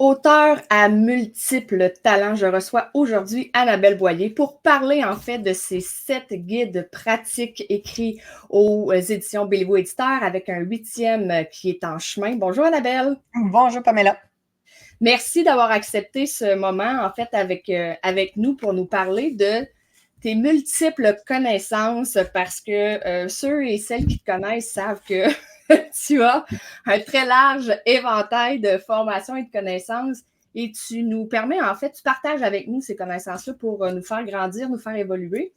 Auteure à multiples talents, je reçois aujourd'hui Annabelle Boyer pour parler en fait de ses 7 guides pratiques écrits aux éditions Béliveau Éditeur avec un 8e qui est en chemin. Bonjour Annabelle. Bonjour Pamela. Merci d'avoir accepté ce moment en fait avec nous pour nous parler de tes multiples connaissances parce que ceux et celles qui te connaissent savent que tu as un très large éventail de formations et de connaissances et tu nous permets, en fait, tu partages avec nous ces connaissances-là pour nous faire grandir, nous faire évoluer.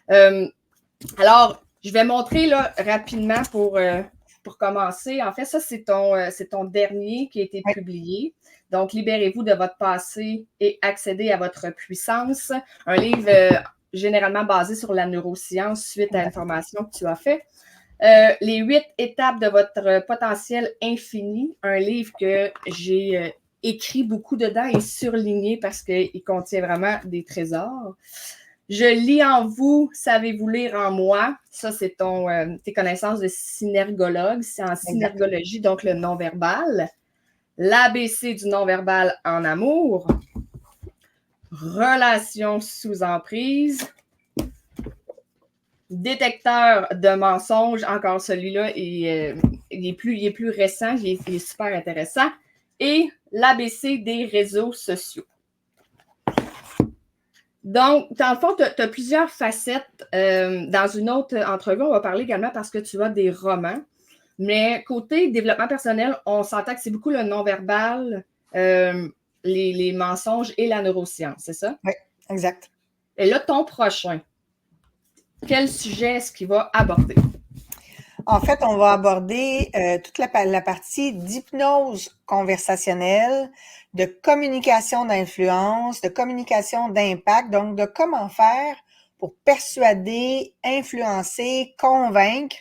Alors, je vais montrer là, rapidement pour commencer. En fait, ça, c'est ton dernier qui a été publié. Donc, libérez-vous de votre passé et accédez à votre puissance. Un livre généralement basé sur la neuroscience suite à une formation que tu as fait. Les 8 étapes de votre potentiel infini, un livre que j'ai écrit beaucoup dedans et surligné parce qu'il contient vraiment des trésors. Je lis en vous, savez-vous lire en moi. Ça, c'est tes connaissances de synergologue. C'est en synergologie, donc le non-verbal. L'ABC du non-verbal en amour. Relations sous emprise. Détecteur de mensonges, encore celui-là, il est plus récent, il est super intéressant. Et l'ABC des réseaux sociaux. Donc, dans le fond, tu as plusieurs facettes. Dans une autre entrevue, on va parler également parce que tu as des romans. Mais côté développement personnel, on s'entend que c'est beaucoup le non-verbal, les mensonges et la neuroscience, c'est ça? Oui, exact. Et là, ton prochain, quel sujet est-ce qu'il va aborder? En fait, on va aborder toute la partie d'hypnose conversationnelle, de communication d'influence, de communication d'impact, donc de comment faire pour persuader, influencer, convaincre,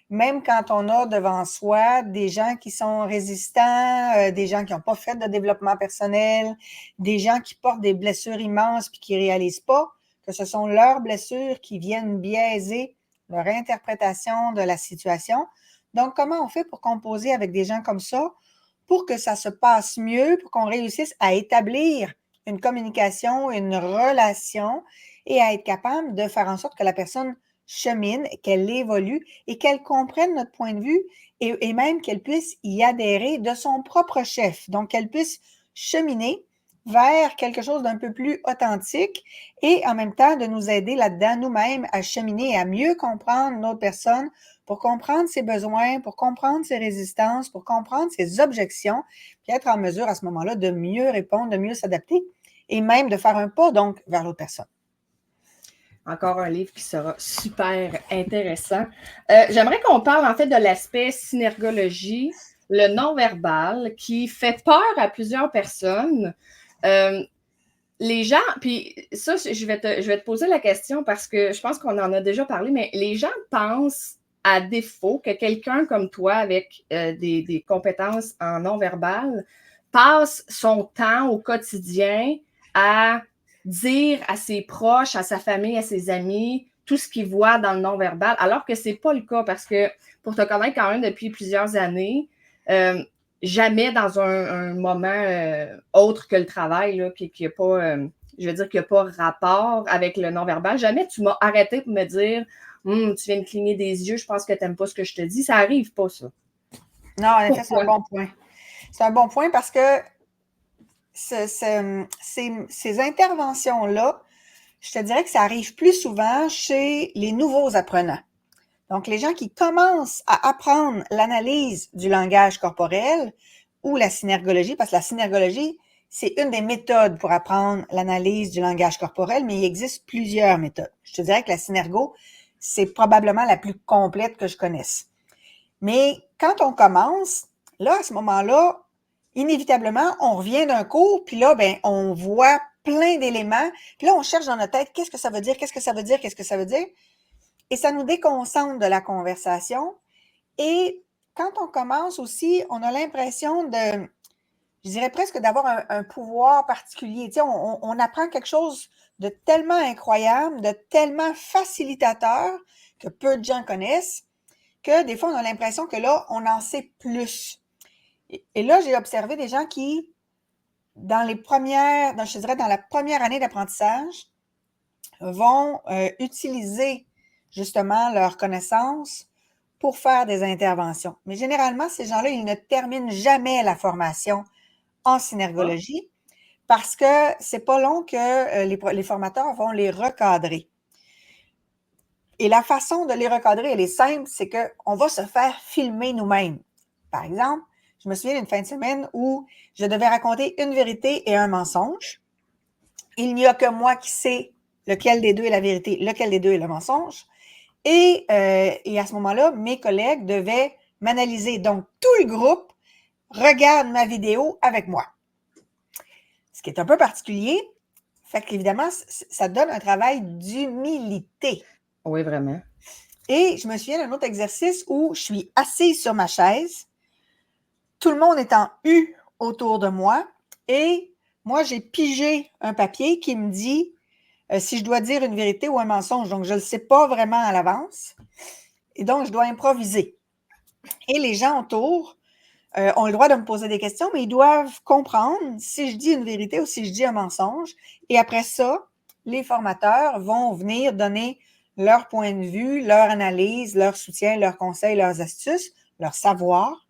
même quand on a devant soi des gens qui sont résistants, des gens qui n'ont pas fait de développement personnel, des gens qui portent des blessures immenses puis qui ne réalisent pas que ce sont leurs blessures qui viennent biaiser leur interprétation de la situation. Donc, comment on fait pour composer avec des gens comme ça pour que ça se passe mieux, pour qu'on réussisse à établir une communication, une relation et à être capable de faire en sorte que la personne chemine, qu'elle évolue et qu'elle comprenne notre point de vue et même qu'elle puisse y adhérer de son propre chef. Donc, qu'elle puisse cheminer vers quelque chose d'un peu plus authentique et en même temps de nous aider là-dedans nous-mêmes à cheminer et à mieux comprendre notre personne pour comprendre ses besoins, pour comprendre ses résistances, pour comprendre ses objections, puis être en mesure à ce moment-là de mieux répondre, de mieux s'adapter et même de faire un pas donc vers l'autre personne. Encore un livre qui sera super intéressant. J'aimerais qu'on parle en fait de l'aspect synergologie, le non-verbal, qui fait peur à plusieurs personnes. Les gens, puis ça, je vais te poser la question parce que je pense qu'on en a déjà parlé, mais les gens pensent à défaut que quelqu'un comme toi avec des compétences en non-verbal passe son temps au quotidien à dire à ses proches, à sa famille, à ses amis, tout ce qu'il voit dans le non-verbal, alors que c'est pas le cas parce que pour te connaître quand même depuis plusieurs années, jamais dans un moment autre que le travail, là, qui n'a pas, je veux dire, qui n'a pas rapport avec le non-verbal, jamais tu m'as arrêté pour me dire tu viens de cligner des yeux, je pense que tu n'aimes pas ce que je te dis. Ça n'arrive pas, ça. Non, en effet, c'est un bon point. C'est un bon point parce que ces interventions-là, je te dirais que ça arrive plus souvent chez les nouveaux apprenants. Donc, les gens qui commencent à apprendre l'analyse du langage corporel ou la synergologie, parce que la synergologie, c'est une des méthodes pour apprendre l'analyse du langage corporel, mais il existe plusieurs méthodes. Je te dirais que la synergo, c'est probablement la plus complète que je connaisse. Mais quand on commence, là, à ce moment-là, inévitablement, on revient d'un cours, puis là, ben, on voit plein d'éléments, puis là, on cherche dans notre tête, qu'est-ce que ça veut dire, qu'est-ce que ça veut dire, qu'est-ce que ça veut dire, et ça nous déconcentre de la conversation. Et quand on commence aussi, on a l'impression de, je dirais presque d'avoir un pouvoir particulier. Tu sais, on apprend quelque chose de tellement incroyable, de tellement facilitateur que peu de gens connaissent, que des fois, on a l'impression que là, on en sait plus. Et là, j'ai observé des gens qui je dirais dans la première année d'apprentissage, vont utiliser justement leurs connaissances pour faire des interventions. Mais généralement, ces gens-là, ils ne terminent jamais la formation en synergologie parce que c'est pas long que les formateurs vont les recadrer. Et la façon de les recadrer, elle est simple, c'est qu'on va se faire filmer nous-mêmes. Par exemple, je me souviens d'une fin de semaine où je devais raconter une vérité et un mensonge. Il n'y a que moi qui sais lequel des deux est la vérité, lequel des deux est le mensonge. Et à ce moment-là, mes collègues devaient m'analyser. Donc, tout le groupe regarde ma vidéo avec moi. Ce qui est un peu particulier. Fait qu'évidemment, ça donne un travail d'humilité. Oui, vraiment. Et je me souviens d'un autre exercice où je suis assise sur ma chaise, tout le monde est en U autour de moi, et moi, j'ai pigé un papier qui me dit si je dois dire une vérité ou un mensonge. Donc, je ne le sais pas vraiment à l'avance. Et donc, je dois improviser. Et les gens autour ont le droit de me poser des questions, mais ils doivent comprendre si je dis une vérité ou si je dis un mensonge. Et après ça, les formateurs vont venir donner leur point de vue, leur analyse, leur soutien, leurs conseils, leurs astuces, leur savoir.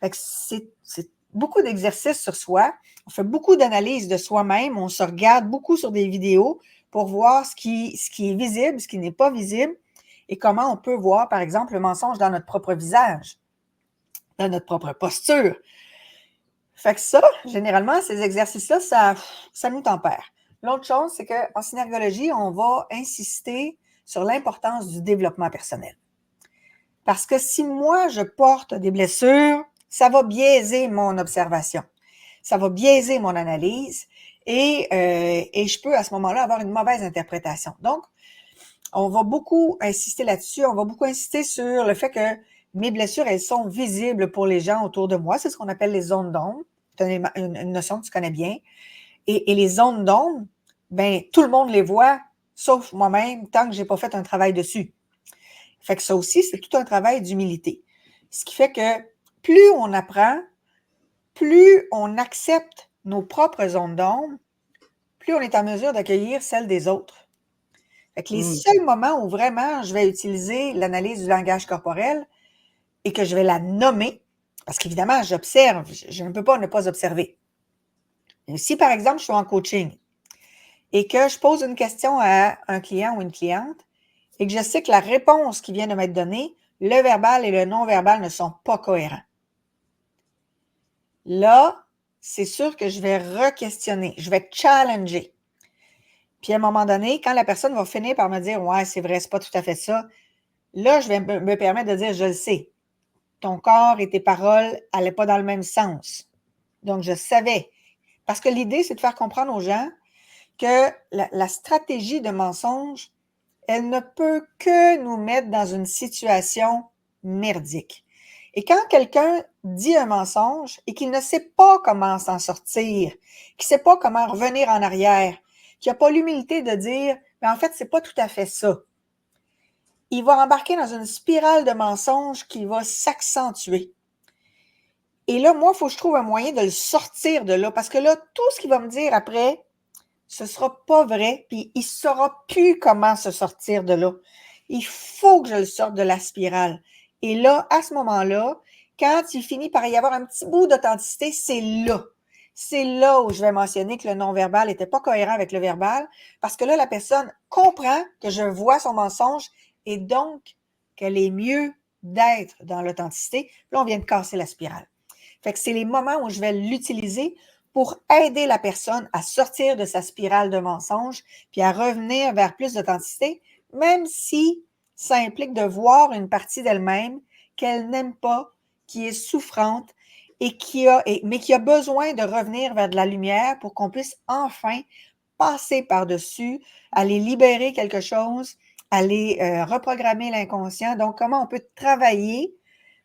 Fait que c'est beaucoup d'exercices sur soi. On fait beaucoup d'analyses de soi-même. On se regarde beaucoup sur des vidéos pour voir ce qui est visible, ce qui n'est pas visible et comment on peut voir, par exemple, le mensonge dans notre propre visage, dans notre propre posture. Fait que ça, généralement, ces exercices-là, ça nous tempère. L'autre chose, c'est qu'en synergologie, on va insister sur l'importance du développement personnel. Parce que si moi, je porte des blessures, ça va biaiser mon observation. Ça va biaiser mon analyse et je peux à ce moment-là avoir une mauvaise interprétation. Donc, on va beaucoup insister là-dessus. On va beaucoup insister sur le fait que mes blessures, elles sont visibles pour les gens autour de moi. C'est ce qu'on appelle les zones d'ombre. C'est une notion que tu connais bien. Et les zones d'ombre, ben, tout le monde les voit, sauf moi-même, tant que je n'ai pas fait un travail dessus. Fait que ça aussi, c'est tout un travail d'humilité. Ce qui fait que plus on apprend, plus on accepte nos propres zones d'ombre, plus on est en mesure d'accueillir celles des autres. Fait que les seuls moments où vraiment je vais utiliser l'analyse du langage corporel et que je vais la nommer, parce qu'évidemment, j'observe, je ne peux pas ne pas observer. Et si, par exemple, je suis en coaching et que je pose une question à un client ou une cliente et que je sais que la réponse qui vient de m'être donnée, le verbal et le non-verbal ne sont pas cohérents. Là, c'est sûr que je vais re-questionner, je vais challenger. Puis à un moment donné, quand la personne va finir par me dire « Ouais, c'est vrai, c'est pas tout à fait ça », là, je vais me permettre de dire « Je le sais, ton corps et tes paroles n'allaient pas dans le même sens. » Donc, je savais. Parce que l'idée, c'est de faire comprendre aux gens que la stratégie de mensonge, elle ne peut que nous mettre dans une situation merdique. Et quand quelqu'un dit un mensonge et qu'il ne sait pas comment s'en sortir, qu'il ne sait pas comment revenir en arrière, qu'il n'a pas l'humilité de dire « Mais en fait, c'est pas tout à fait ça », il va embarquer dans une spirale de mensonges qui va s'accentuer. Et là, moi, il faut que je trouve un moyen de le sortir de là, parce que là, tout ce qu'il va me dire après, ce ne sera pas vrai, puis il ne saura plus comment se sortir de là. Il faut que je le sorte de la spirale. Et là, à ce moment-là, quand il finit par y avoir un petit bout d'authenticité, c'est là. C'est là où je vais mentionner que le non-verbal n'était pas cohérent avec le verbal, parce que là, la personne comprend que je vois son mensonge et donc qu'elle est mieux d'être dans l'authenticité. Là, on vient de casser la spirale. Fait que c'est les moments où je vais l'utiliser pour aider la personne à sortir de sa spirale de mensonges puis à revenir vers plus d'authenticité, même si ça implique de voir une partie d'elle-même qu'elle n'aime pas, qui est souffrante mais qui a besoin de revenir vers de la lumière pour qu'on puisse enfin passer par-dessus, aller libérer quelque chose, aller reprogrammer l'inconscient. Donc, comment on peut travailler,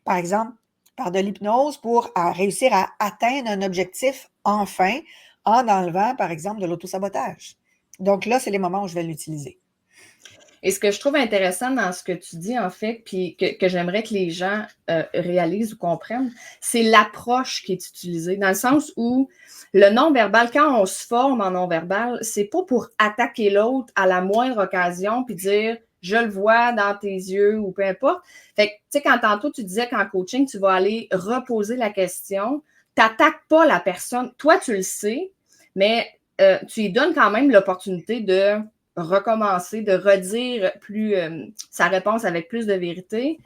par exemple, par de l'hypnose pour réussir à atteindre un objectif enfin en enlevant, par exemple, de l'autosabotage. Donc là, c'est les moments où je vais l'utiliser. Et ce que je trouve intéressant dans ce que tu dis, en fait, puis que j'aimerais que les gens réalisent ou comprennent, c'est l'approche qui est utilisée, dans le sens où le non-verbal, quand on se forme en non-verbal, c'est pas pour attaquer l'autre à la moindre occasion puis dire je le vois dans tes yeux ou peu importe. Fait que, tu sais, quand tantôt tu disais qu'en coaching, tu vas aller reposer la question, tu n'attaques pas la personne. Toi, tu le sais, mais tu lui donnes quand même l'opportunité de recommencer, de redire sa réponse avec plus de vérité.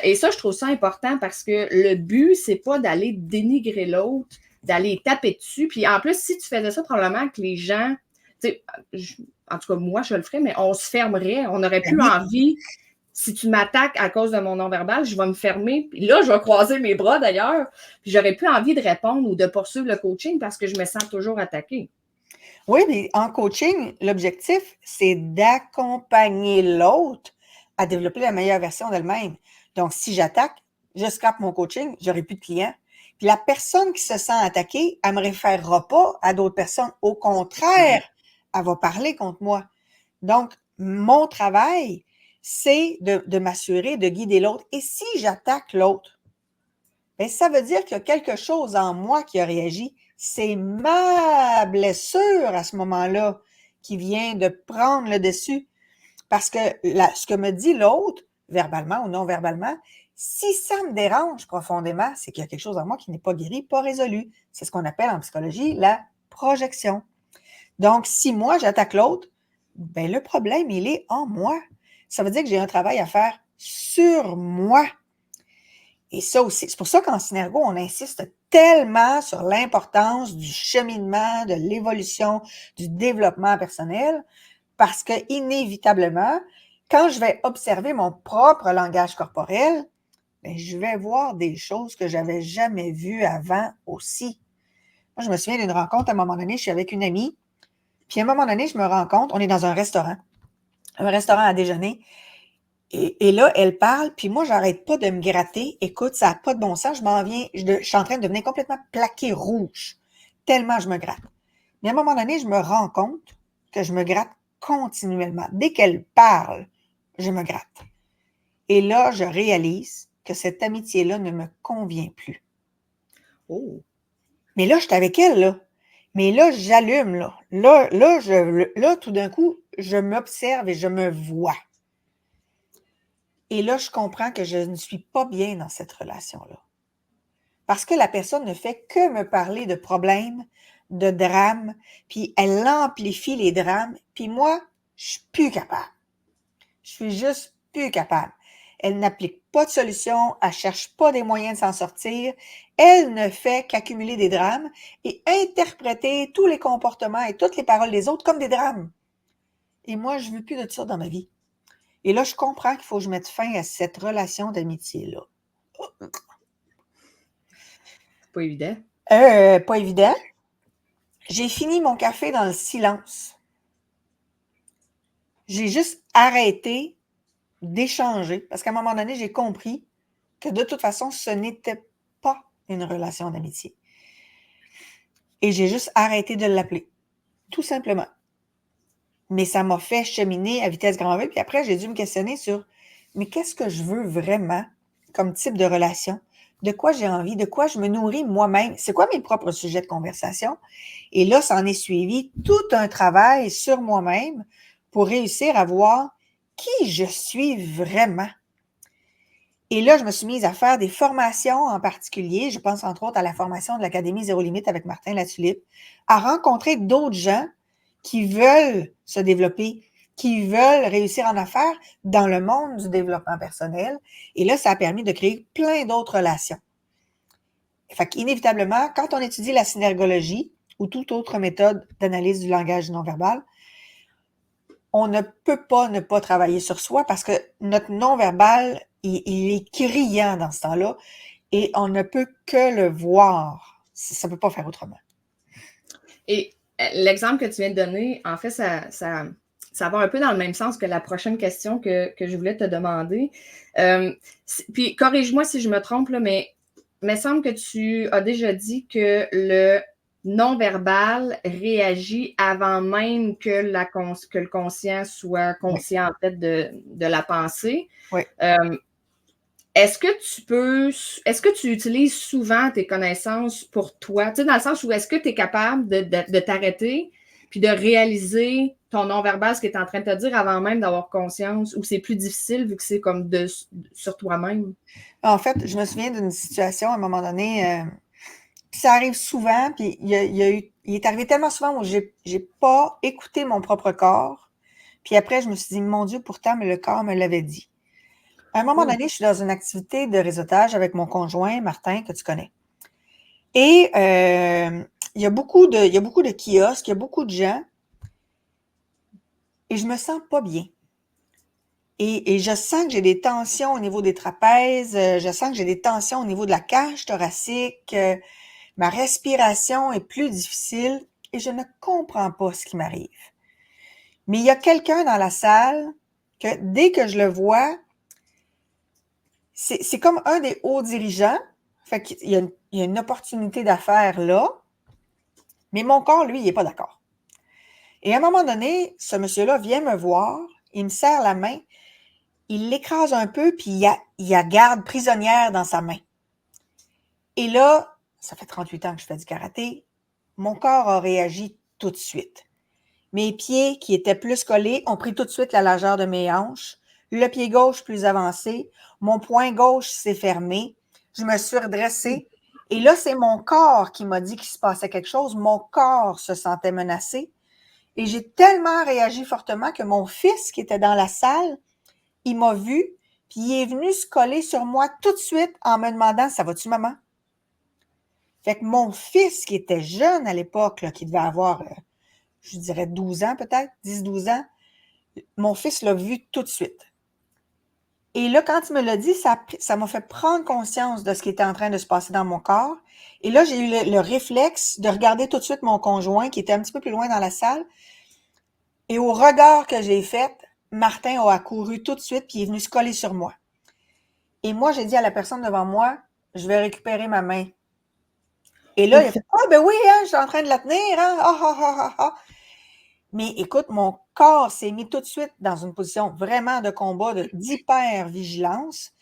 Et ça, je trouve ça important parce que le but, c'est pas d'aller dénigrer l'autre, d'aller taper dessus. Puis en plus, si tu faisais ça, probablement que les gens, en tout cas, moi, je le ferais, mais on se fermerait. On n'aurait plus envie. Si tu m'attaques à cause de mon non-verbal, je vais me fermer. Puis là, je vais croiser mes bras d'ailleurs. Puis j'aurais plus envie de répondre ou de poursuivre le coaching parce que je me sens toujours attaquée. Oui, mais en coaching, l'objectif, c'est d'accompagner l'autre à développer la meilleure version d'elle-même. Donc, si j'attaque, je scrape mon coaching, j'aurai plus de clients. Puis la personne qui se sent attaquée, elle me référera pas à d'autres personnes. Au contraire, elle va parler contre moi. Donc, mon travail, c'est de m'assurer de guider l'autre. Et si j'attaque l'autre, bien, ça veut dire qu'il y a quelque chose en moi qui a réagi. C'est ma blessure à ce moment-là qui vient de prendre le dessus. Parce que ce que me dit l'autre, verbalement ou non verbalement, si ça me dérange profondément, c'est qu'il y a quelque chose en moi qui n'est pas guéri, pas résolu. C'est ce qu'on appelle en psychologie la projection. Donc, si moi, j'attaque l'autre, ben le problème, il est en moi. Ça veut dire que j'ai un travail à faire sur moi. Et ça aussi, c'est pour ça qu'en Synergo, on insiste tellement sur l'importance du cheminement, de l'évolution, du développement personnel, parce que inévitablement, quand je vais observer mon propre langage corporel, bien, je vais voir des choses que je n'avais jamais vues avant aussi. Moi, je me souviens d'une rencontre à un moment donné, je suis avec une amie, puis à un moment donné, je me rends compte, on est dans un restaurant à déjeuner, et là, elle parle, puis moi, j'arrête pas de me gratter. Écoute, ça n'a pas de bon sens. Je suis en train de devenir complètement plaqué rouge, tellement je me gratte. Mais à un moment donné, je me rends compte que je me gratte continuellement. Dès qu'elle parle, je me gratte. Et là, je réalise que cette amitié-là ne me convient plus. Oh. Mais là, je suis avec elle, là. Mais là, j'allume, là. Là, tout d'un coup, je m'observe et je me vois. Et là, je comprends que je ne suis pas bien dans cette relation-là. Parce que la personne ne fait que me parler de problèmes, de drames, puis elle amplifie les drames, puis moi, je suis plus capable. Je suis juste plus capable. Elle n'applique pas de solution, elle cherche pas des moyens de s'en sortir, elle ne fait qu'accumuler des drames et interpréter tous les comportements et toutes les paroles des autres comme des drames. Et moi, je veux plus de ça dans ma vie. Et là, je comprends qu'il faut que je mette fin à cette relation d'amitié-là. Pas évident. Pas évident. J'ai fini mon café dans le silence. J'ai juste arrêté d'échanger parce qu'à un moment donné, j'ai compris que de toute façon, ce n'était pas une relation d'amitié. Et j'ai juste arrêté de l'appeler, tout simplement. Mais ça m'a fait cheminer à vitesse grand V. Puis après, j'ai dû me questionner sur mais qu'est-ce que je veux vraiment comme type de relation? De quoi j'ai envie? De quoi je me nourris moi-même? C'est quoi mes propres sujets de conversation? Et là, ça en est suivi tout un travail sur moi-même pour réussir à voir qui je suis vraiment. Et là, je me suis mise à faire des formations en particulier. Je pense entre autres à la formation de l'Académie Zéro Limite avec Martin Latulippe, à rencontrer d'autres gens qui veulent se développer, qui veulent réussir en affaires dans le monde du développement personnel. Et là, ça a permis de créer plein d'autres relations. Fait qu'inévitablement, quand on étudie la synergologie ou toute autre méthode d'analyse du langage non-verbal, on ne peut pas ne pas travailler sur soi parce que notre non-verbal, il est criant dans ce temps-là et on ne peut que le voir. Ça ne peut pas faire autrement. Et l'exemple que tu viens de donner, en fait, ça va un peu dans le même sens que la prochaine question que je voulais te demander. Puis, corrige-moi si je me trompe, là, mais il me semble que tu as déjà dit que non-verbal réagit avant même que le conscient soit Oui, conscient, en fait, de la pensée. oui. Est-ce que tu utilises souvent tes connaissances pour toi? Tu sais, dans le sens où est-ce que tu es capable de t'arrêter puis de réaliser ton non-verbal, ce que tu es en train de te dire avant même d'avoir conscience, ou c'est plus difficile vu que c'est comme sur toi-même? En fait, je me souviens d'une situation à un moment donné, puis ça arrive souvent, puis il est arrivé tellement souvent où j'ai pas écouté mon propre corps. Puis après, je me suis dit, mon Dieu, pourtant, mais le corps me l'avait dit. À un moment Oh, donné, je suis dans une activité de réseautage avec mon conjoint, Martin, que tu connais. Et il y a beaucoup de kiosques, il y a beaucoup de gens, et je me sens pas bien. Et je sens que j'ai des tensions au niveau des trapèzes, je sens que j'ai des tensions au niveau de la cage thoracique, ma respiration est plus difficile et je ne comprends pas ce qui m'arrive. Mais il y a quelqu'un dans la salle que dès que je le vois, c'est comme un des hauts dirigeants. Fait qu'il y a une opportunité d'affaires là, mais mon corps, lui, il n'est pas d'accord. Et à un moment donné, ce monsieur-là vient me voir, il me serre la main, il l'écrase un peu, puis il la garde prisonnière dans sa main. Et là, ça fait 38 ans que je fais du karaté, mon corps a réagi tout de suite. Mes pieds, qui étaient plus collés, ont pris tout de suite la largeur de mes hanches. Le pied gauche plus avancé. Mon poing gauche s'est fermé. Je me suis redressée. Et là, c'est mon corps qui m'a dit qu'il se passait quelque chose. Mon corps se sentait menacé. Et j'ai tellement réagi fortement que mon fils, qui était dans la salle, il m'a vu, puis il est venu se coller sur moi tout de suite en me demandant « Ça va-tu, maman? » Fait que mon fils, qui était jeune à l'époque, là, qui devait avoir je dirais 12 ans peut-être, 10-12 ans, mon fils l'a vu tout de suite. Et là, quand il me l'a dit, ça m'a fait prendre conscience de ce qui était en train de se passer dans mon corps. Et là, j'ai eu le réflexe de regarder tout de suite mon conjoint qui était un petit peu plus loin dans la salle. Et au regard que j'ai fait, Martin a accouru tout de suite puis il est venu se coller sur moi. Et moi, j'ai dit à la personne devant moi, je vais récupérer ma main. Et là, il a fait, ah ben oui, hein, je suis en train de la tenir, hein, ah, ah, ah, ah, ah. Mais écoute, mon corps s'est mis tout de suite dans une position vraiment de combat, d'hyper-vigilance.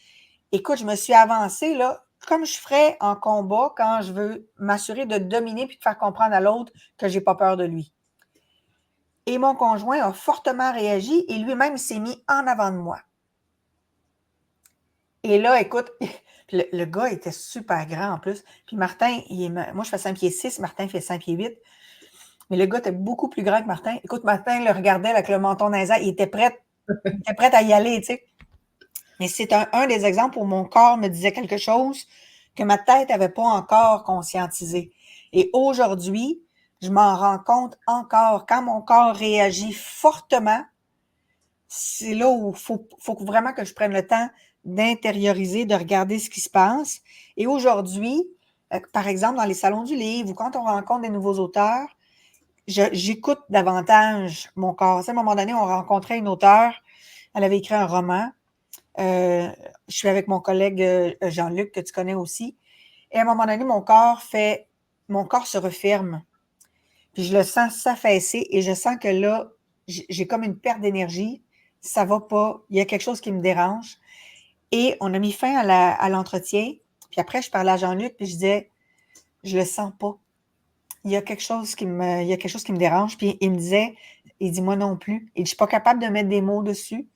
Écoute, je me suis avancée là, comme je ferais en combat quand je veux m'assurer de dominer puis de faire comprendre à l'autre que j'ai pas peur de lui. Et mon conjoint a fortement réagi et lui-même s'est mis en avant de moi. Et là, écoute, le gars était super grand en plus. Puis Martin, moi je fais 5 pieds 6, Martin fait 5 pieds 8. Mais le gars était beaucoup plus grand que Martin. Écoute, Martin le regardait avec le menton nasal, il était prêt à y aller, tu sais. Mais c'est un des exemples où mon corps me disait quelque chose que ma tête n'avait pas encore conscientisé. Et aujourd'hui, je m'en rends compte encore. Quand mon corps réagit fortement, c'est là où il faut vraiment que je prenne le temps d'intérioriser, de regarder ce qui se passe. Et aujourd'hui, par exemple, dans les salons du livre ou quand on rencontre des nouveaux auteurs, j'écoute davantage mon corps. Tu sais, à un moment donné, on rencontrait une auteure, elle avait écrit un roman. Je suis avec mon collègue Jean-Luc, que tu connais aussi. Et à un moment donné, mon corps se referme. Puis je le sens s'affaisser et je sens que là, j'ai comme une perte d'énergie. Ça va pas. Il y a quelque chose qui me dérange. Et on a mis fin à l'entretien. Puis après, je parlais à Jean-Luc, puis je disais, je le sens pas. Il y a quelque chose qui me dérange. Puis il me disait, il dit, moi non plus. Il dit, je suis pas capable de mettre des mots dessus.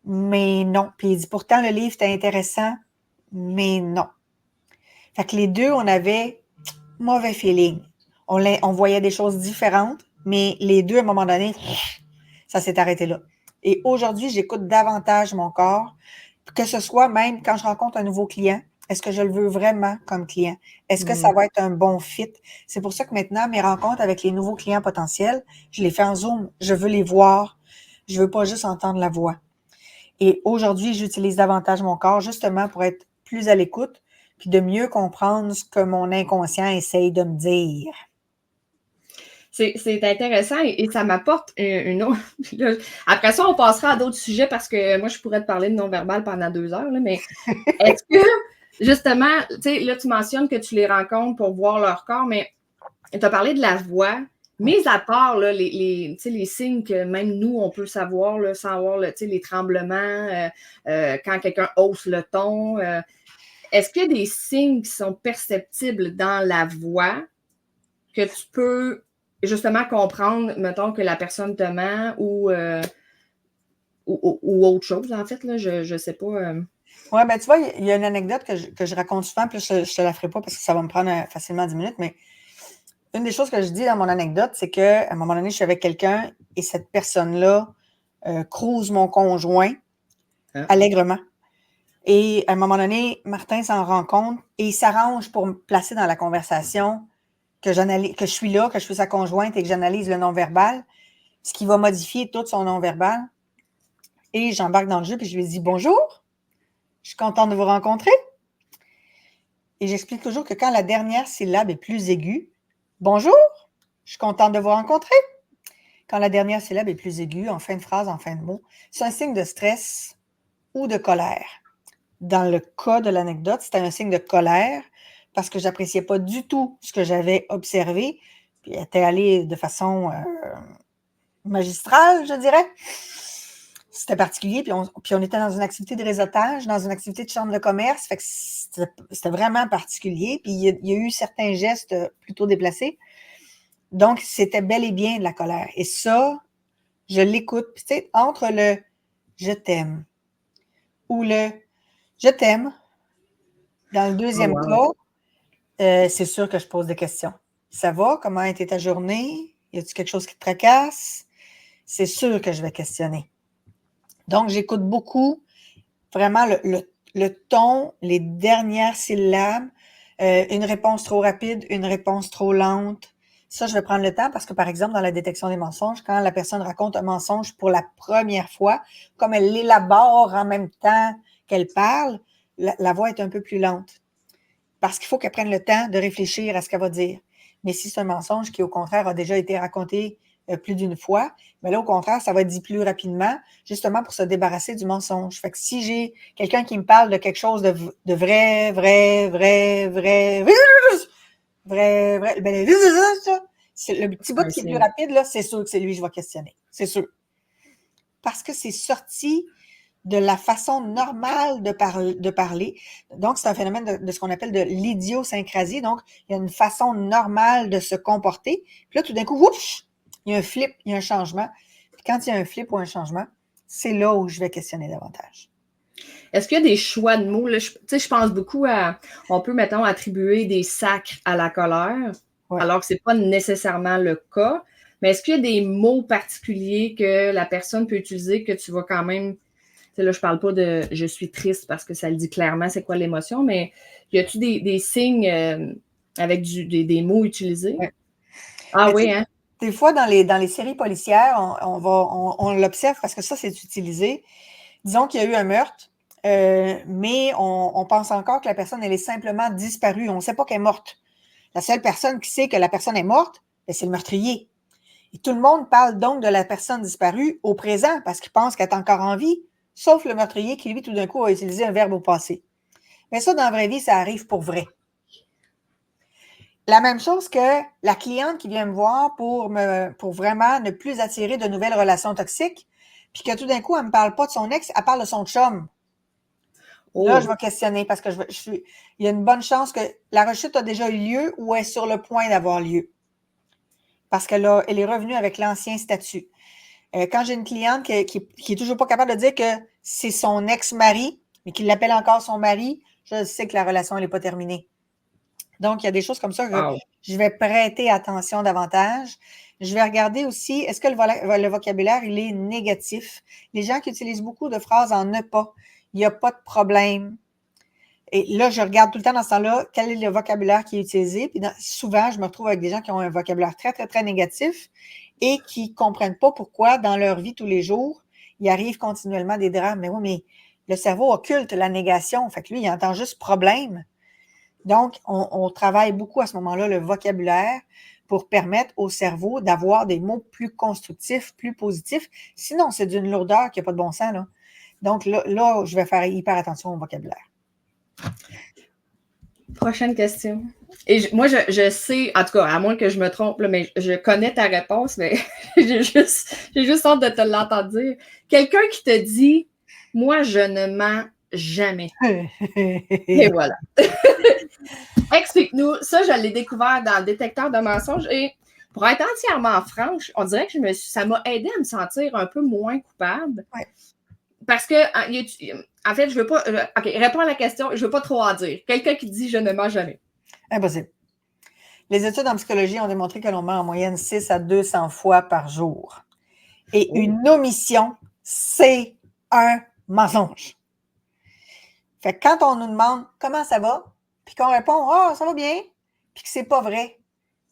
Mais non. Puis il dit, pourtant, le livre était intéressant, mais non. Fait que les deux, on avait mauvais feeling. On voyait des choses différentes, mais les deux, à un moment donné, ça s'est arrêté là. Et aujourd'hui, j'écoute davantage mon corps, que ce soit même quand je rencontre un nouveau client, est-ce que je le veux vraiment comme client? Est-ce que ça va être un bon fit? C'est pour ça que maintenant, mes rencontres avec les nouveaux clients potentiels, je les fais en Zoom. Je veux les voir. Je veux pas juste entendre la voix. Et aujourd'hui, j'utilise davantage mon corps justement pour être plus à l'écoute puis de mieux comprendre ce que mon inconscient essaye de me dire. C'est intéressant et ça m'apporte une autre. Après ça, on passera à d'autres sujets parce que moi, je pourrais te parler de non-verbal pendant 2 heures, là, mais est-ce que, justement, tu sais, là, tu mentionnes que tu les rencontres pour voir leur corps, mais tu as parlé de la voix. Mis à part là, les signes que même nous, on peut savoir, là, sans avoir les tremblements, quand quelqu'un hausse le ton, est-ce qu'il y a des signes qui sont perceptibles dans la voix que tu peux justement comprendre, mettons, que la personne te ment ou autre chose, en fait, là, je sais pas. Oui, ben tu vois, il y a une anecdote que je raconte souvent, puis je ne te la ferai pas parce que ça va me prendre facilement 10 minutes, mais une des choses que je dis dans mon anecdote, c'est qu'à un moment donné, je suis avec quelqu'un et cette personne-là crouse mon conjoint allègrement. Et à un moment donné, Martin s'en rend compte et il s'arrange pour me placer dans la conversation que je suis là, que je suis sa conjointe et que j'analyse le non-verbal, ce qui va modifier tout son non-verbal. Et j'embarque dans le jeu puis je lui dis « Bonjour, je suis contente de vous rencontrer. » Et j'explique toujours que quand la dernière syllabe est plus aiguë, « Bonjour, je suis contente de vous rencontrer. » Quand la dernière syllabe est plus aiguë, en fin de phrase, en fin de mot, c'est un signe de stress ou de colère. Dans le cas de l'anecdote, c'était un signe de colère parce que je n'appréciais pas du tout ce que j'avais observé. Puis elle était allée de façon magistrale, je dirais. C'était particulier. Puis on était dans une activité de réseautage, dans une activité de chambre de commerce. Fait que c'était vraiment particulier. Puis il y a eu certains gestes plutôt déplacés. Donc, c'était bel et bien de la colère. Et ça, je l'écoute. Puis tu sais, entre le « je t'aime » ou le « je t'aime », dans le deuxième cas, c'est sûr que je pose des questions. Ça va? Comment a été ta journée? Y a-t-il quelque chose qui te tracasse? C'est sûr que je vais questionner. Donc, j'écoute beaucoup vraiment le ton, les dernières syllabes, une réponse trop rapide, une réponse trop lente. Ça, je vais prendre le temps parce que, par exemple, dans la détection des mensonges, quand la personne raconte un mensonge pour la première fois, comme elle l'élabore en même temps qu'elle parle, la voix est un peu plus lente. Parce qu'il faut qu'elle prenne le temps de réfléchir à ce qu'elle va dire. Mais si c'est un mensonge qui, au contraire, a déjà été raconté plus d'une fois, mais là, au contraire, ça va être dit plus rapidement, justement pour se débarrasser du mensonge. Fait que si j'ai quelqu'un qui me parle de quelque chose de vrai, ben, c'est le petit bout qui est plus rapide, là, c'est sûr que c'est lui que je vais questionner. C'est sûr. Parce que c'est sorti de la façon normale de parler. Donc, c'est un phénomène de ce qu'on appelle de l'idiosyncrasie. Donc, il y a une façon normale de se comporter. Puis là, tout d'un coup, ouf, il y a un flip, il y a un changement. Puis quand il y a un flip ou un changement, c'est là où je vais questionner davantage. Est-ce qu'il y a des choix de mots? Là, je pense beaucoup à... On peut, mettons, attribuer des sacres à la colère, alors que ce n'est pas nécessairement le cas. Mais est-ce qu'il y a des mots particuliers que la personne peut utiliser que tu vas quand même... Là, je ne parle pas de « je suis triste » parce que ça le dit clairement c'est quoi l'émotion, mais y a-tu des signes avec des mots utilisés? Ouais. Ah mais oui, hein? Des fois, dans les séries policières, on l'observe parce que ça, c'est utilisé. Disons qu'il y a eu un meurtre, mais on pense encore que la personne, elle est simplement disparue. On ne sait pas qu'elle est morte. La seule personne qui sait que la personne est morte, c'est le meurtrier. Et tout le monde parle donc de la personne disparue au présent parce qu'il pense qu'elle est encore en vie, sauf le meurtrier qui, lui, tout d'un coup, a utilisé un verbe au passé. Mais ça, dans la vraie vie, ça arrive pour vrai. La même chose que la cliente qui vient me voir pour vraiment ne plus attirer de nouvelles relations toxiques, puis que tout d'un coup, elle ne me parle pas de son ex, elle parle de son chum. Là, je vais questionner parce que il y a une bonne chance que la rechute a déjà eu lieu ou est sur le point d'avoir lieu. Parce qu'elle est revenue avec l'ancien statut. Quand j'ai une cliente qui est toujours pas capable de dire que c'est son ex-mari, mais qui l'appelle encore son mari, je sais que la relation n'est pas terminée. Donc, il y a des choses comme ça que je vais prêter attention davantage. Je vais regarder aussi, est-ce que le vocabulaire, il est négatif? Les gens qui utilisent beaucoup de phrases en ne pas, il n'y a pas de problème. Et là, je regarde tout le temps dans ce temps-là, quel est le vocabulaire qui est utilisé. Puis souvent, je me retrouve avec des gens qui ont un vocabulaire très, très, très négatif et qui ne comprennent pas pourquoi, dans leur vie tous les jours, il arrive continuellement des drames. Mais oui, mais le cerveau occulte la négation. Fait que lui, il entend juste problème. Donc, on travaille beaucoup à ce moment-là le vocabulaire pour permettre au cerveau d'avoir des mots plus constructifs, plus positifs. Sinon, c'est d'une lourdeur qui n'a pas de bon sens, là. Donc, là, je vais faire hyper attention au vocabulaire. Prochaine question. Et moi, je sais, en tout cas, à moins que je me trompe, là, mais je connais ta réponse, mais j'ai juste hâte de te l'entendre dire. Quelqu'un qui te dit, moi, je ne mens jamais. Et voilà. Explique-nous. Ça, je l'ai découvert dans le détecteur de mensonges et pour être entièrement franche, on dirait que ça m'a aidé à me sentir un peu moins coupable. Ouais. Parce que, en fait, je veux pas. OK, réponds à la question, je veux pas trop en dire. Quelqu'un qui dit je ne mens jamais. Impossible. Les études en psychologie ont démontré que l'on ment en moyenne 6 à 200 fois par jour. Et une omission, c'est un mensonge. Fait que quand on nous demande comment ça va, puis qu'on répond ah, ça va bien, puis que c'est pas vrai,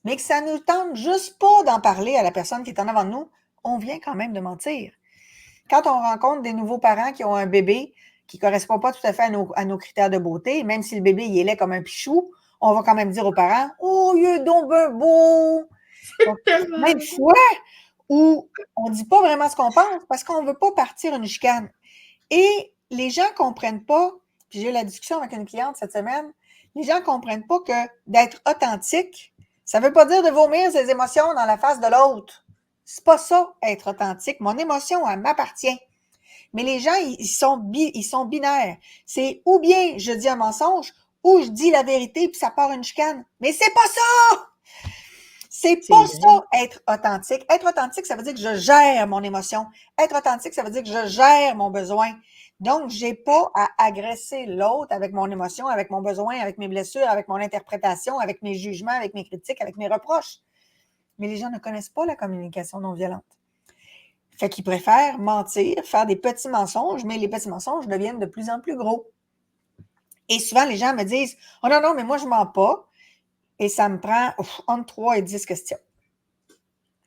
mais que ça nous tente juste pas d'en parler à la personne qui est en avant de nous, on vient quand même de mentir. Quand on rencontre des nouveaux parents qui ont un bébé qui ne correspond pas tout à fait à nos critères de beauté, même si le bébé il est laid comme un pichou, on va quand même dire aux parents « Oh, il est donc ben beau! » Donc, même fois où on ne dit pas vraiment ce qu'on pense parce qu'on ne veut pas partir une chicane. Et les gens ne comprennent pas, puis j'ai eu la discussion avec une cliente cette semaine, les gens ne comprennent pas que d'être authentique, ça ne veut pas dire de vomir ses émotions dans la face de l'autre. C'est pas ça, être authentique. Mon émotion, elle m'appartient. Mais les gens, ils sont binaires. C'est ou bien je dis un mensonge, ou je dis la vérité, puis ça part une chicane. Mais c'est pas ça! C'est pas ça, être authentique. Être authentique, ça veut dire que je gère mon émotion. Être authentique, ça veut dire que je gère mon besoin. Donc, j'ai pas à agresser l'autre avec mon émotion, avec mon besoin, avec mes blessures, avec mon interprétation, avec mes jugements, avec mes critiques, avec mes reproches. Mais les gens ne connaissent pas la communication non violente. Fait qu'ils préfèrent mentir, faire des petits mensonges, mais les petits mensonges deviennent de plus en plus gros. Et souvent, les gens me disent « Oh non, non, mais moi, je ne mens pas. » Et ça me prend entre 3 et 10 questions.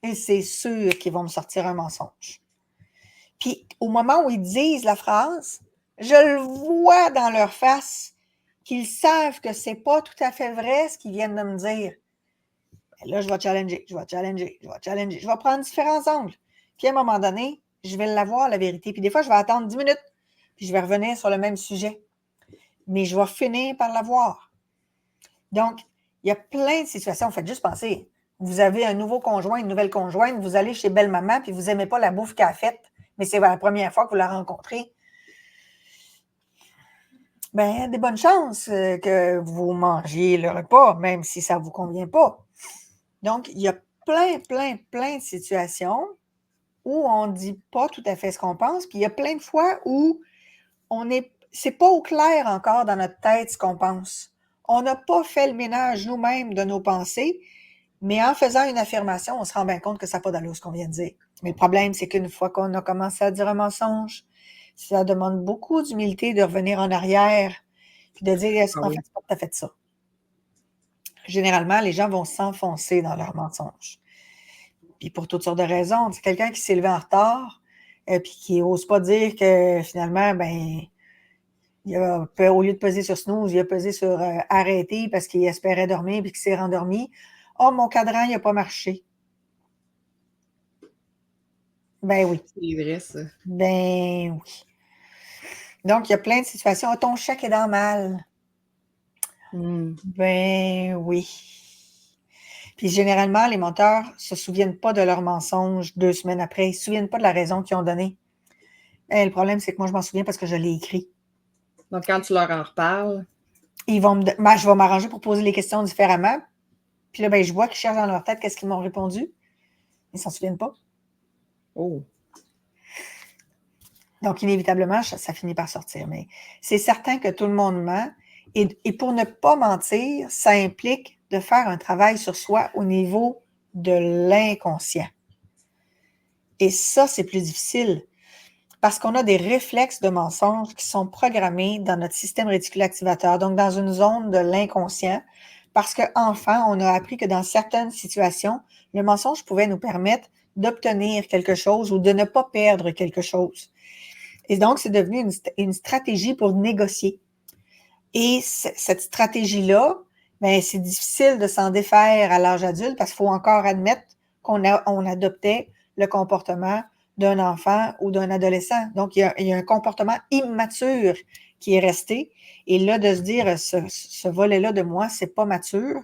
Et c'est sûr qu'ils vont me sortir un mensonge. Puis, au moment où ils disent la phrase, je le vois dans leur face qu'ils savent que ce n'est pas tout à fait vrai ce qu'ils viennent de me dire. Et là, je vais challenger. Je vais prendre différents angles. Puis, à un moment donné, je vais l'avoir, la vérité. Puis, des fois, je vais attendre 10 minutes. Puis, je vais revenir sur le même sujet. Mais je vais finir par l'avoir. Donc, il y a plein de situations. Faites juste penser. Vous avez un nouveau conjoint, une nouvelle conjointe. Vous allez chez belle-maman, puis vous n'aimez pas la bouffe qu'elle a faite. Mais c'est la première fois que vous la rencontrez. Bien, des bonnes chances que vous mangiez le repas, même si ça ne vous convient pas. Donc, il y a plein de situations où on ne dit pas tout à fait ce qu'on pense, puis il y a plein de fois où c'est pas au clair encore dans notre tête ce qu'on pense. On n'a pas fait le ménage nous-mêmes de nos pensées, mais en faisant une affirmation, on se rend bien compte que ça n'a pas d'allure ce qu'on vient de dire. Mais le problème, c'est qu'une fois qu'on a commencé à dire un mensonge, ça demande beaucoup d'humilité de revenir en arrière puis de dire « En fait, c'est pas tout à fait ça ». Généralement, les gens vont s'enfoncer dans leur mensonge. Puis pour toutes sortes de raisons. C'est quelqu'un qui s'est levé en retard, puis qui n'ose pas dire que finalement, ben, au lieu de peser sur snooze, il a pesé sur arrêter parce qu'il espérait dormir puis qu'il s'est rendormi. Oh, mon cadran, il n'a pas marché. Ben oui. C'est vrai, ça. Ben oui. Donc, il y a plein de situations. Oh, ton chèque est dans le mal. Ben oui. Puis généralement, les menteurs ne se souviennent pas de leur mensonge 2 semaines après. Ils ne se souviennent pas de la raison qu'ils ont donnée. Le problème, c'est que moi, je m'en souviens parce que je l'ai écrit. Donc, quand tu leur en reparles, je vais m'arranger pour poser les questions différemment. Puis là, ben, je vois qu'ils cherchent dans leur tête qu'est-ce qu'ils m'ont répondu. Ils ne s'en souviennent pas. Oh. Donc, inévitablement, ça finit par sortir. Mais c'est certain que tout le monde ment. Et pour ne pas mentir, ça implique de faire un travail sur soi au niveau de l'inconscient. Et ça, c'est plus difficile parce qu'on a des réflexes de mensonge qui sont programmés dans notre système réticulé activateur, donc dans une zone de l'inconscient, parce qu'enfant, on a appris que dans certaines situations, le mensonge pouvait nous permettre d'obtenir quelque chose ou de ne pas perdre quelque chose. Et donc, c'est devenu une stratégie pour négocier. Et cette stratégie-là, bien, c'est difficile de s'en défaire à l'âge adulte parce qu'il faut encore admettre qu'on adoptait le comportement d'un enfant ou d'un adolescent. Donc, il y a un comportement immature qui est resté. Et là, de se dire, ce volet-là de moi, c'est pas mature,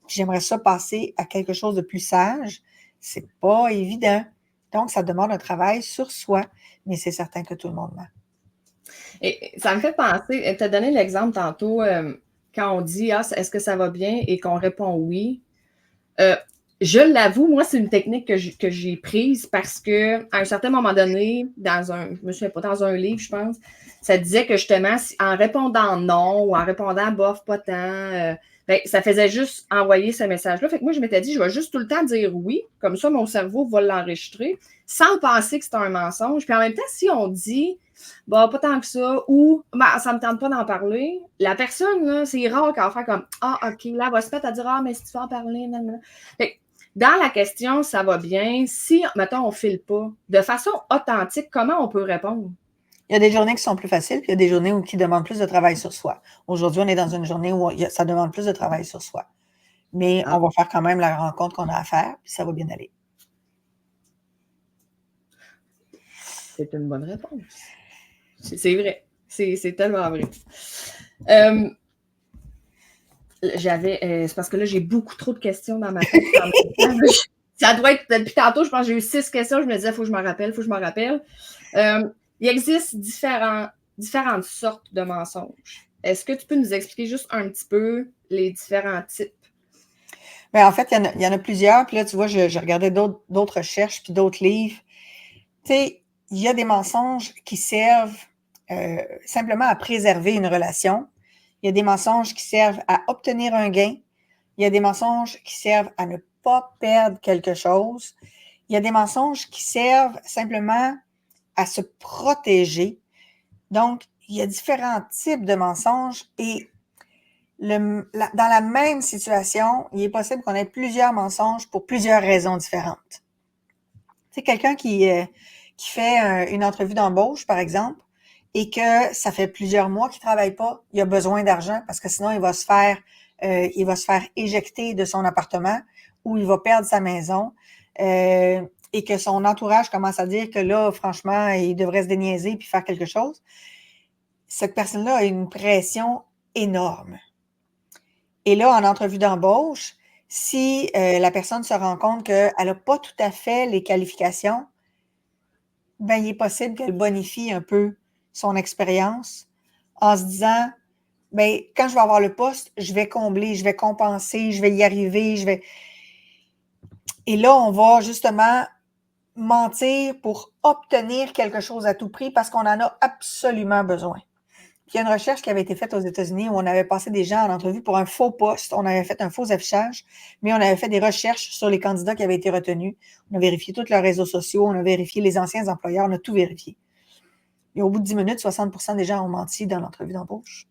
j'aimerais ça passer à quelque chose de plus sage, c'est pas évident. Donc, ça demande un travail sur soi, mais c'est certain que tout le monde ment. Et ça me fait penser, tu as donné l'exemple tantôt, quand on dit est-ce que ça va bien et qu'on répond oui. Je l'avoue, moi, c'est une technique que j'ai prise parce que à un certain moment donné, je me souviens pas, dans un livre, je pense, ça disait que justement, en répondant non ou en répondant bof, pas tant, ben, ça faisait juste envoyer ce message-là. Fait que moi, je m'étais dit, je vais juste tout le temps dire oui, comme ça, mon cerveau va l'enregistrer sans penser que c'est un mensonge. Puis en même temps, si on dit bah, pas tant que ça, ou bah, ça me tente pas d'en parler, la personne, là, c'est rare qu'elle va faire comme OK, là, elle va se mettre à dire mais si tu veux en parler, nan, nan. Fait que, dans la question, ça va bien. Si, mettons, on file pas, de façon authentique, comment on peut répondre? Il y a des journées qui sont plus faciles, puis il y a des journées qui demandent plus de travail sur soi. Aujourd'hui, on est dans une journée où ça demande plus de travail sur soi. Mais on va faire quand même la rencontre qu'on a à faire, puis ça va bien aller. C'est une bonne réponse. C'est vrai. C'est tellement vrai. C'est parce que là, j'ai beaucoup trop de questions dans ma tête. Ça doit être, depuis tantôt, je pense que j'ai eu 6 questions. Je me disais, il faut que je m'en rappelle. Il existe différentes sortes de mensonges. Est-ce que tu peux nous expliquer juste un petit peu les différents types? Bien, en fait, il y en a plusieurs. Puis là, tu vois, je regardais d'autres recherches puis d'autres livres. Tu sais, il y a des mensonges qui servent simplement à préserver une relation. Il y a des mensonges qui servent à obtenir un gain. Il y a des mensonges qui servent à ne pas perdre quelque chose. Il y a des mensonges qui servent simplement à se protéger. Donc, il y a différents types de mensonges et dans la même situation, il est possible qu'on ait plusieurs mensonges pour plusieurs raisons différentes. C'est quelqu'un qui fait une entrevue d'embauche, par exemple, et que ça fait plusieurs mois qu'il travaille pas, il a besoin d'argent parce que sinon il va se faire éjecter de son appartement ou il va perdre sa maison et que son entourage commence à dire que là, franchement, il devrait se déniaiser puis faire quelque chose. Cette personne-là a une pression énorme. Et là, en entrevue d'embauche, si la personne se rend compte qu'elle n'a pas tout à fait les qualifications, ben, il est possible qu'elle bonifie un peu son expérience en se disant, ben, quand je vais avoir le poste, je vais combler, je vais compenser, je vais y arriver, Et là, on va justement mentir pour obtenir quelque chose à tout prix parce qu'on en a absolument besoin. Puis il y a une recherche qui avait été faite aux États-Unis où on avait passé des gens en entrevue pour un faux poste. On avait fait un faux affichage, mais on avait fait des recherches sur les candidats qui avaient été retenus. On a vérifié tous leurs réseaux sociaux, on a vérifié les anciens employeurs, on a tout vérifié. Et au bout de 10 minutes, 60% des gens ont menti dans l'entrevue d'embauche.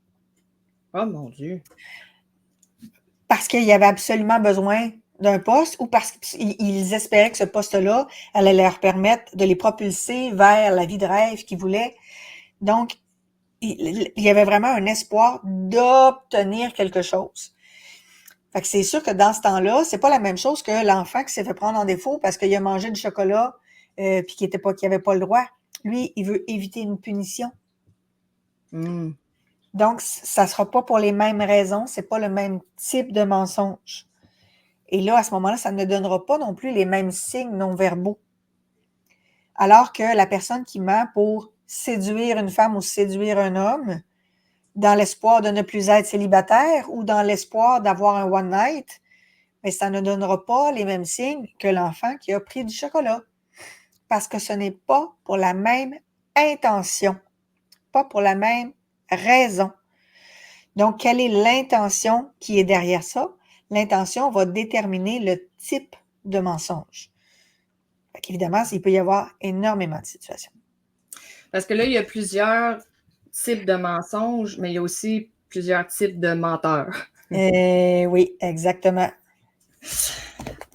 Oh mon Dieu! Parce qu'il y avait absolument besoin d'un poste ou parce qu'ils espéraient que ce poste-là allait leur permettre de les propulser vers la vie de rêve qu'ils voulaient. Donc, il y avait vraiment un espoir d'obtenir quelque chose. Fait que c'est sûr que dans ce temps-là, c'est pas la même chose que l'enfant qui s'est fait prendre en défaut parce qu'il a mangé du chocolat puis qu'il avait pas le droit. Lui, il veut éviter une punition. Mm. Donc, ça sera pas pour les mêmes raisons, c'est pas le même type de mensonge. Et là, à ce moment-là, ça ne donnera pas non plus les mêmes signes non-verbaux. Alors que la personne qui ment pour séduire une femme ou séduire un homme, dans l'espoir de ne plus être célibataire ou dans l'espoir d'avoir un one night, mais ça ne donnera pas les mêmes signes que l'enfant qui a pris du chocolat. Parce que ce n'est pas pour la même intention, pas pour la même raison. Donc, quelle est l'intention qui est derrière ça? L'intention va déterminer le type de mensonge. Évidemment, il peut y avoir énormément de situations. Parce que là, il y a plusieurs types de mensonges, mais il y a aussi plusieurs types de menteurs. Oui, exactement.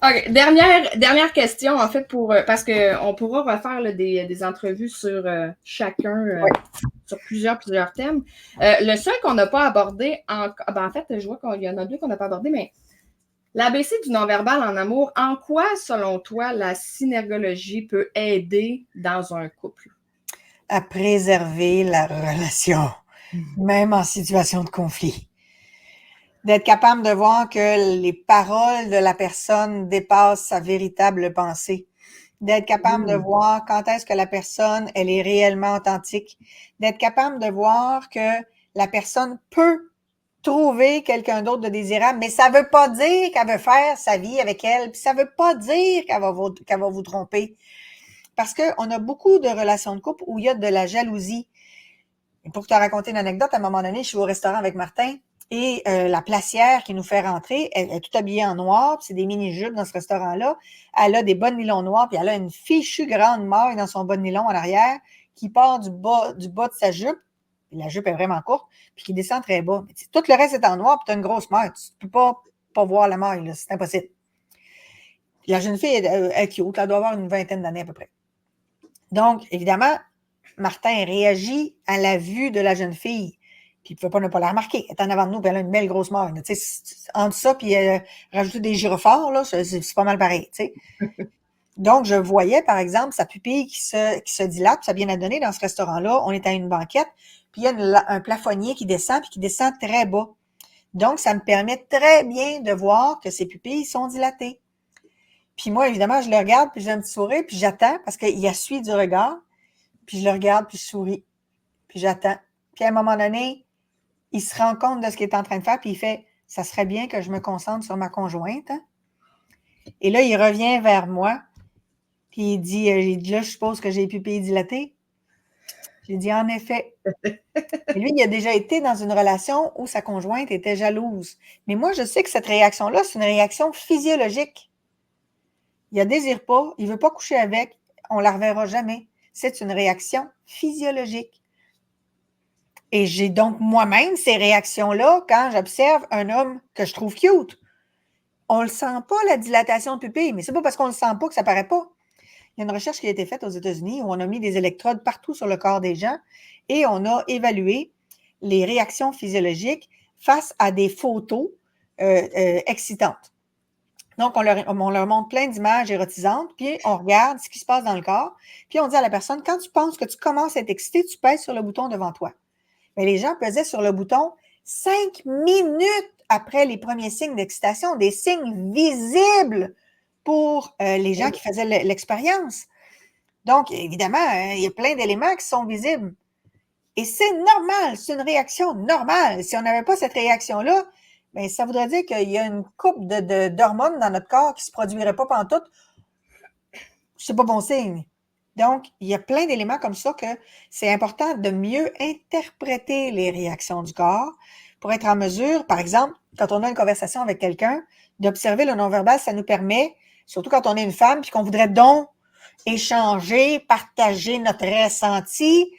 OK. Dernière question, en fait, parce qu'on pourra refaire là, des entrevues sur chacun, sur plusieurs thèmes. Le seul qu'on n'a pas abordé, en fait, je vois qu'il y en a 2 qu'on n'a pas abordé, mais l'ABC du non-verbal en amour, en quoi, selon toi, la synergologie peut aider dans un couple? À préserver la relation. même en situation de conflit. D'être capable de voir que les paroles de la personne dépassent sa véritable pensée. D'être capable de voir quand est-ce que la personne, elle est réellement authentique. D'être capable de voir que la personne peut trouver quelqu'un d'autre de désirable, mais ça veut pas dire qu'elle veut faire sa vie avec elle, puis ça veut pas dire qu'elle va vous tromper. Parce qu'on a beaucoup de relations de couple où il y a de la jalousie. Et pour te raconter une anecdote, à un moment donné, je suis au restaurant avec Martin et la placière qui nous fait rentrer, elle est toute habillée en noir, puis c'est des mini-jupes dans ce restaurant-là. Elle a des bas de nylon noirs, puis elle a une fichue grande maille dans son bas de nylon en arrière qui part du bas de sa jupe. Puis la jupe est vraiment courte, puis qui descend très bas. Mais tout le reste est en noir, puis tu as une grosse maille. Tu ne peux pas voir la maille, là, c'est impossible. Puis la jeune fille est cute, elle doit avoir une vingtaine d'années à peu près. Donc, évidemment, Martin réagit à la vue de la jeune fille. Puis il ne pouvait pas ne pas la remarquer. Elle est en avant de nous, puis elle a une belle grosse maille. Entre ça, puis rajouter des gyrophares, là, c'est pas mal pareil. T'sais. Donc, je voyais, par exemple, sa pupille qui se dilate, ça a bien à donner dans ce restaurant-là. On est à une banquette, puis il y a un plafonnier qui descend, puis qui descend très bas. Donc, ça me permet très bien de voir que ses pupilles sont dilatées. Puis moi, évidemment, je le regarde, puis j'ai un petit sourire, puis j'attends, parce qu'il essuie du regard. Puis je le regarde, puis je souris, puis j'attends. Puis à un moment donné, il se rend compte de ce qu'il est en train de faire, puis il fait « Ça serait bien que je me concentre sur ma conjointe. Hein? » Et là, il revient vers moi, puis il dit « Là, je suppose que j'ai les pupilles dilatées. » J'ai dit « En effet. » Et lui, il a déjà été dans une relation où sa conjointe était jalouse. Mais moi, je sais que cette réaction-là, c'est une réaction physiologique. Il ne désire pas, il ne veut pas coucher avec, on ne la reverra jamais. C'est une réaction physiologique. Et j'ai donc moi-même ces réactions-là quand j'observe un homme que je trouve cute. On ne le sent pas, la dilatation de pupille, mais c'est pas parce qu'on ne le sent pas que ça ne paraît pas. Il y a une recherche qui a été faite aux États-Unis où on a mis des électrodes partout sur le corps des gens et on a évalué les réactions physiologiques face à des photos excitantes. Donc, on leur montre plein d'images érotisantes, puis on regarde ce qui se passe dans le corps, puis on dit à la personne, quand tu penses que tu commences à être excité, tu pèses sur le bouton devant toi. Mais les gens pesaient sur le bouton 5 minutes après les premiers signes d'excitation, des signes visibles pour les gens qui faisaient l'expérience. Donc, évidemment, il y a plein d'éléments qui sont visibles. Et c'est normal, c'est une réaction normale. Si on n'avait pas cette réaction-là, bien, ça voudrait dire qu'il y a une coupe d'hormones dans notre corps qui ne se produirait pas pantoute. C'est pas bon signe. Donc, il y a plein d'éléments comme ça que c'est important de mieux interpréter les réactions du corps pour être en mesure, par exemple, quand on a une conversation avec quelqu'un, d'observer le non-verbal, ça nous permet, surtout quand on est une femme, puis qu'on voudrait donc échanger, partager notre ressenti.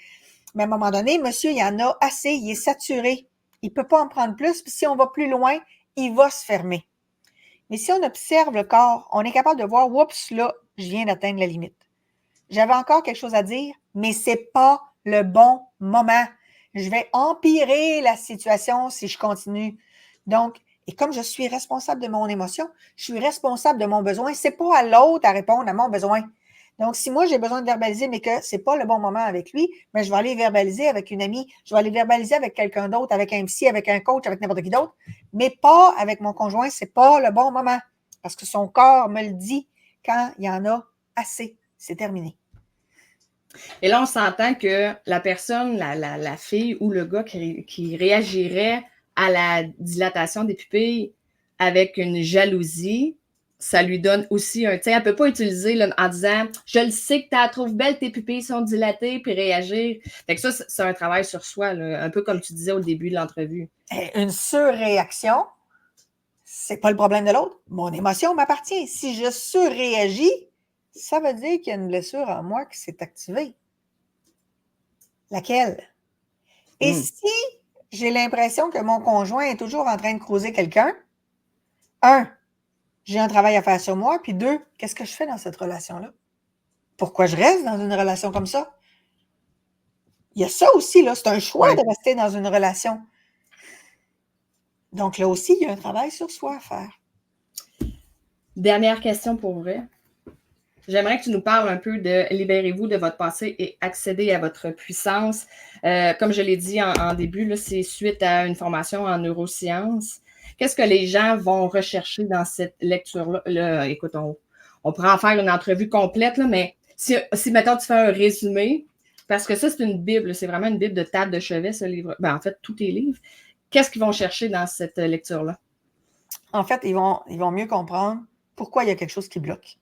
Mais à un moment donné, monsieur, il y en a assez, il est saturé. Il ne peut pas en prendre plus, puis si on va plus loin, il va se fermer. Mais si on observe le corps, on est capable de voir, oups, là, je viens d'atteindre la limite. J'avais encore quelque chose à dire, mais c'est pas le bon moment. Je vais empirer la situation si je continue. Donc, et comme je suis responsable de mon émotion, je suis responsable de mon besoin. C'est pas à l'autre à répondre à mon besoin. Donc, si moi, j'ai besoin de verbaliser, mais que c'est pas le bon moment avec lui, mais je vais aller verbaliser avec une amie, je vais aller verbaliser avec quelqu'un d'autre, avec un psy, avec un coach, avec n'importe qui d'autre, mais pas avec mon conjoint. C'est pas le bon moment. Parce que son corps me le dit quand il y en a assez. C'est terminé. Et là, on s'entend que la personne, la fille ou le gars qui réagirait à la dilatation des pupilles avec une jalousie, ça lui donne aussi un... Tu sais, elle ne peut pas utiliser là, en disant « Je le sais que tu la trouves belle, tes pupilles sont dilatées », puis réagir. Fait que ça, c'est un travail sur soi, là, un peu comme tu disais au début de l'entrevue. Une surréaction, c'est pas le problème de l'autre. Mon émotion m'appartient. Si je surréagis, ça veut dire qu'il y a une blessure en moi qui s'est activée. Laquelle? Et si j'ai l'impression que mon conjoint est toujours en train de croiser quelqu'un, un, j'ai un travail à faire sur moi, puis deux, qu'est-ce que je fais dans cette relation-là? Pourquoi je reste dans une relation comme ça? Il y a ça aussi, là, c'est un choix de rester dans une relation. Donc là aussi, il y a un travail sur soi à faire. Dernière question pour vrai. J'aimerais que tu nous parles un peu de Libérez-vous de votre passé et accédez à votre puissance. Comme je l'ai dit en début, là, c'est suite à une formation en neurosciences. Qu'est-ce que les gens vont rechercher dans cette lecture-là? Là, écoute, on pourrait en faire une entrevue complète, là, mais si mettons, tu fais un résumé, parce que ça, c'est une Bible, c'est vraiment une Bible de table de chevet, ce livre. Ben, en fait, tous tes livres. Qu'est-ce qu'ils vont chercher dans cette lecture-là? En fait, ils vont mieux comprendre pourquoi il y a quelque chose qui bloque,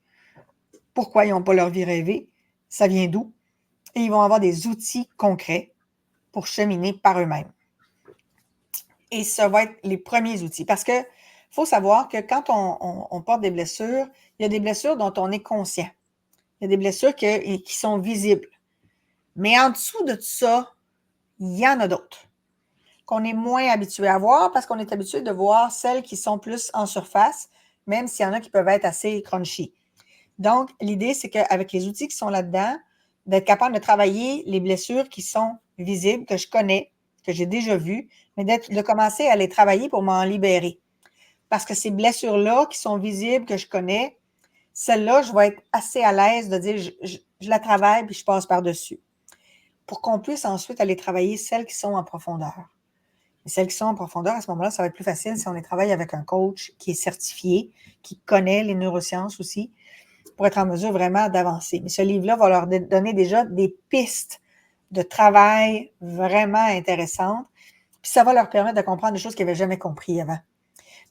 pourquoi ils n'ont pas leur vie rêvée, ça vient d'où, et ils vont avoir des outils concrets pour cheminer par eux-mêmes. Et ça va être les premiers outils. Parce que faut savoir que quand on porte des blessures, il y a des blessures dont on est conscient. Il y a des blessures qui sont visibles. Mais en dessous de tout ça, il y en a d'autres qu'on est moins habitué à voir parce qu'on est habitué de voir celles qui sont plus en surface, même s'il y en a qui peuvent être assez crunchy. Donc, l'idée, c'est qu'avec les outils qui sont là-dedans, d'être capable de travailler les blessures qui sont visibles, que je connais, que j'ai déjà vues, mais de commencer à les travailler pour m'en libérer. Parce que ces blessures-là qui sont visibles, que je connais, celles-là, je vais être assez à l'aise de dire je la travaille puis je passe par-dessus. Pour qu'on puisse ensuite aller travailler celles qui sont en profondeur. Et celles qui sont en profondeur, à ce moment-là, ça va être plus facile si on les travaille avec un coach qui est certifié, qui connaît les neurosciences aussi, pour être en mesure vraiment d'avancer. Mais ce livre-là va leur donner déjà des pistes de travail vraiment intéressantes, puis ça va leur permettre de comprendre des choses qu'ils n'avaient jamais compris avant.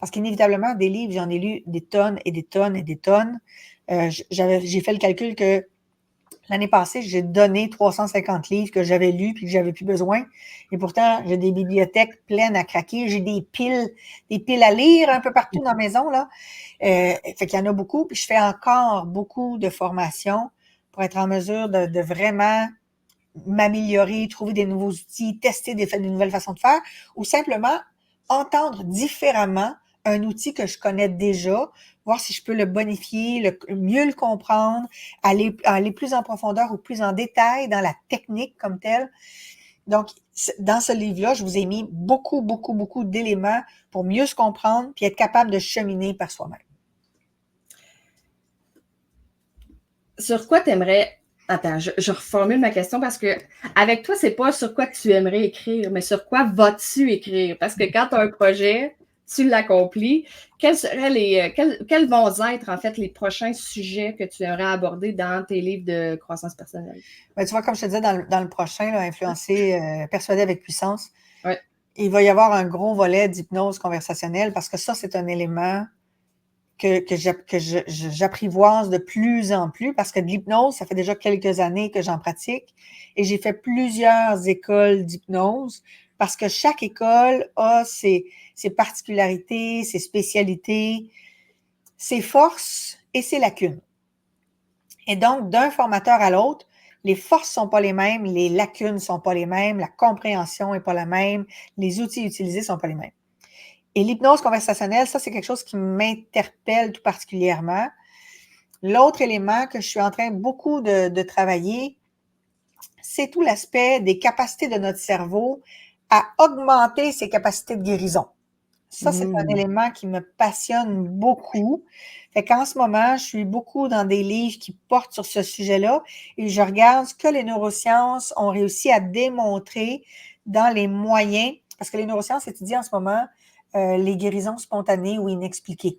Parce qu'inévitablement, des livres, j'en ai lu des tonnes et des tonnes et des tonnes. J'ai fait le calcul que l'année passée, j'ai donné 350 livres que j'avais lus puis que j'avais plus besoin. Et pourtant, j'ai des bibliothèques pleines à craquer. J'ai des piles à lire un peu partout dans la maison, là. Fait qu'il y en a beaucoup. Puis je fais encore beaucoup de formations pour être en mesure de vraiment m'améliorer, trouver des nouveaux outils, tester des nouvelles façons de faire ou simplement entendre différemment un outil que je connais déjà, voir si je peux le bonifier, mieux le comprendre, aller plus en profondeur ou plus en détail dans la technique comme telle. Donc, dans ce livre-là, je vous ai mis beaucoup, beaucoup, beaucoup d'éléments pour mieux se comprendre puis être capable de cheminer par soi-même. Sur quoi tu aimerais... Attends, je reformule ma question parce que avec toi, c'est pas sur quoi tu aimerais écrire, mais sur quoi vas-tu écrire? Parce que quand tu as un projet, tu l'accomplis. Quels vont être en fait les prochains sujets que tu aimerais aborder dans tes livres de croissance personnelle? Ben, tu vois, comme je te disais dans le prochain, là, influencer, persuader avec puissance, ouais. Il va y avoir un gros volet d'hypnose conversationnelle parce que ça, c'est un élément que j'apprivoise de plus en plus parce que de l'hypnose, ça fait déjà quelques années que j'en pratique et j'ai fait plusieurs écoles d'hypnose parce que chaque école a ses particularités, ses spécialités, ses forces et ses lacunes. Et donc, d'un formateur à l'autre, les forces ne sont pas les mêmes, les lacunes ne sont pas les mêmes, la compréhension n'est pas la même, les outils utilisés ne sont pas les mêmes. Et l'hypnose conversationnelle, ça, c'est quelque chose qui m'interpelle tout particulièrement. L'autre élément que je suis en train beaucoup de travailler, c'est tout l'aspect des capacités de notre cerveau à augmenter ses capacités de guérison. Ça, c'est un élément qui me passionne beaucoup. Fait qu'en ce moment, je suis beaucoup dans des livres qui portent sur ce sujet-là et je regarde ce que les neurosciences ont réussi à démontrer dans les moyens, parce que les neurosciences étudient en ce moment les guérisons spontanées ou inexpliquées.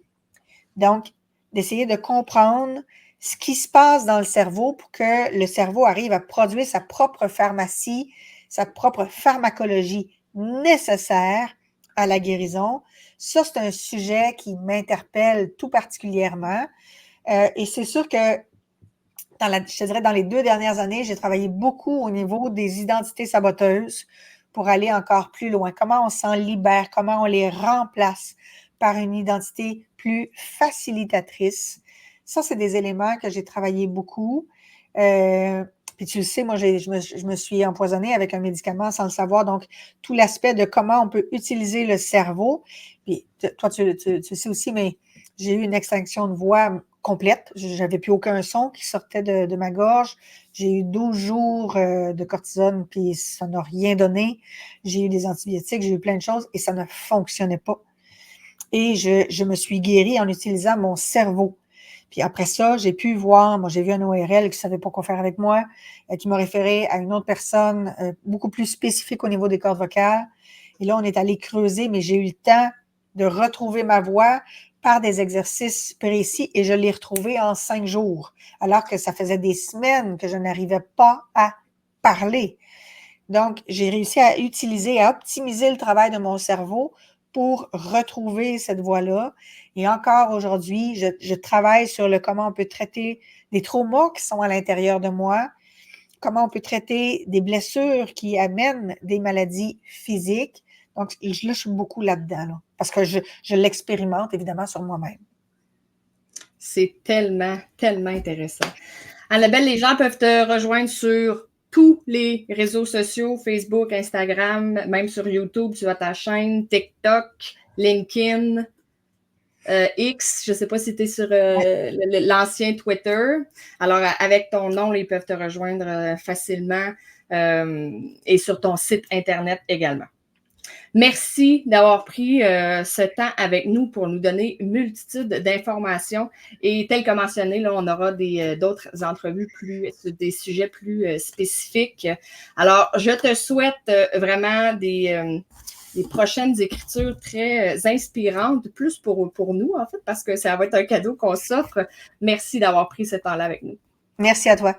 Donc, d'essayer de comprendre ce qui se passe dans le cerveau pour que le cerveau arrive à produire sa propre pharmacie, sa propre pharmacologie nécessaire à la guérison. Ça, c'est un sujet qui m'interpelle tout particulièrement. Et c'est sûr que, je te dirais, dans les 2 dernières années, j'ai travaillé beaucoup au niveau des identités saboteuses pour aller encore plus loin. Comment on s'en libère, comment on les remplace par une identité plus facilitatrice. Ça, c'est des éléments que j'ai travaillé beaucoup. Puis tu le sais, moi, je me suis empoisonnée avec un médicament sans le savoir. Donc, tout l'aspect de comment on peut utiliser le cerveau. Puis toi, tu le sais aussi, mais j'ai eu une extinction de voix complète. Je n'avais plus aucun son qui sortait de ma gorge. J'ai eu 12 jours de cortisone, puis ça n'a rien donné. J'ai eu des antibiotiques, j'ai eu plein de choses et ça ne fonctionnait pas. Et je me suis guérie en utilisant mon cerveau. Puis après ça, j'ai pu voir, moi j'ai vu un ORL qui ne savait pas quoi faire avec moi, qui m'a référé à une autre personne beaucoup plus spécifique au niveau des cordes vocales. Et là, on est allé creuser, mais j'ai eu le temps de retrouver ma voix par des exercices précis et je l'ai retrouvé en 5 jours, alors que ça faisait des semaines que je n'arrivais pas à parler. Donc, j'ai réussi à utiliser, à optimiser le travail de mon cerveau pour retrouver cette voie-là. Et encore aujourd'hui, je travaille sur le comment on peut traiter des traumas qui sont à l'intérieur de moi, comment on peut traiter des blessures qui amènent des maladies physiques. Donc, là, je suis beaucoup là-dedans, là, parce que je l'expérimente évidemment sur moi-même. C'est tellement, tellement intéressant. Annabelle, les gens peuvent te rejoindre sur tous les réseaux sociaux, Facebook, Instagram, même sur YouTube, tu as ta chaîne, TikTok, LinkedIn, X, je ne sais pas si tu es sur l'ancien Twitter. Alors, avec ton nom, ils peuvent te rejoindre facilement et sur ton site Internet également. Merci d'avoir pris ce temps avec nous pour nous donner une multitude d'informations. Et tel que mentionné, là, on aura d'autres entrevues des sujets plus spécifiques. Alors, je te souhaite vraiment des prochaines écritures très inspirantes, plus pour nous, en fait, parce que ça va être un cadeau qu'on s'offre. Merci d'avoir pris ce temps-là avec nous. Merci à toi.